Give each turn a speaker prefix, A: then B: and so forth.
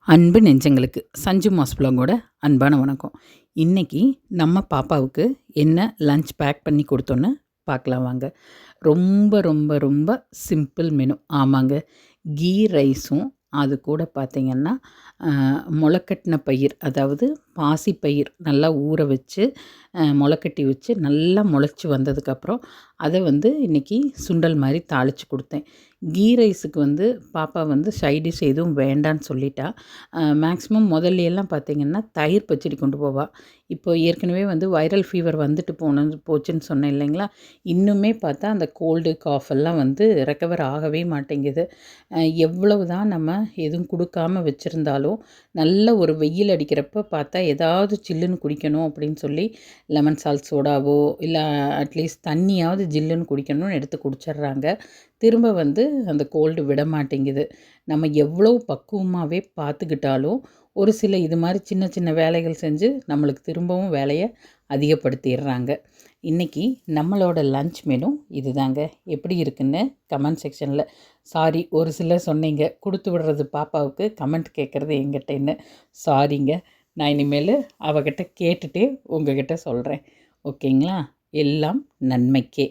A: அன்பு நெஞ்சங்களுக்கு சஞ்சு மாஸ் வ்ளாகோட அன்பான வணக்கம். இன்றைக்கி நம்ம பாப்பாவுக்கு என்ன லஞ்ச் பேக் பண்ணி கொடுத்தோன்னு பார்க்கலாம் வாங்க. ரொம்ப ரொம்ப ரொம்ப சிம்பிள் மெனு. ஆமாங்க, கீ ரைஸும் அது கூட பார்த்திங்கன்னா முளைக்கட்டின பயிர், அதாவது பாசிப்பயிர் நல்லா ஊற வச்சு முளைக்கட்டி வச்சு நல்லா முளைச்சி வந்ததுக்கப்புறம் அதை இன்றைக்கி சுண்டல் மாதிரி தாளித்து கொடுத்தேன். கீ ரைஸுக்கு பாப்பா சைடிஷ் எதுவும் வேண்டான்னு சொல்லிட்டா. மேக்ஸிமம் முதல்லையெல்லாம் பார்த்திங்கன்னா தயிர் பச்சடி கொண்டு போவாள். இப்போ ஏற்கனவே வைரல் ஃபீவர் வந்துட்டு போச்சுன்னு சொன்னேன் இல்லைங்களா. இன்னுமே பார்த்தா அந்த கோல்டு காஃப் எல்லாம் ரெக்கவர் ஆகவே மாட்டேங்குது. எவ்வளவு தான் நம்ம எதுவும் கொடுக்காம வச்சுருந்தாலும் நல்ல ஒரு வெயில் அடிக்கிறப்ப பார்த்தா ஏதாவது சில்லுன்னு குடிக்கணும் அப்படின்னு சொல்லி லெமன் சால்ட் சோடாவோ இல்லை அட்லீஸ்ட் தண்ணியாவது ஜில்லுன்னு குடிக்கணும்னு எடுத்து குடிச்சிட்றாங்க. திரும்ப அந்த கோல்டு விட மாட்டேங்குது. நம்ம எவ்வளோ பக்குவமாகவே பார்த்துக்கிட்டாலும் ஒரு சில இது மாதிரி சின்ன சின்ன வேலைகள் செஞ்சு நம்மளுக்கு திரும்பவும் வேலையை அதிகப்படுத்திடுறாங்க. இன்றைக்கி நம்மளோட லன்ச் மெனு இதுதாங்க. எப்படி இருக்குன்னு கமெண்ட் செக்ஷனில், சாரி ஒரு சிலர் சொன்னீங்க கொடுத்து விடுறது பாப்பாவுக்கு, கமெண்ட் கேட்குறது எங்கிட்டேன்னு. சாரிங்க, நான் இனிமேல் அவகிட்ட கேட்டுகிட்டே உங்ககிட்ட சொல்கிறேன். ஓகேங்களா? எல்லாம் நன்மைக்கே.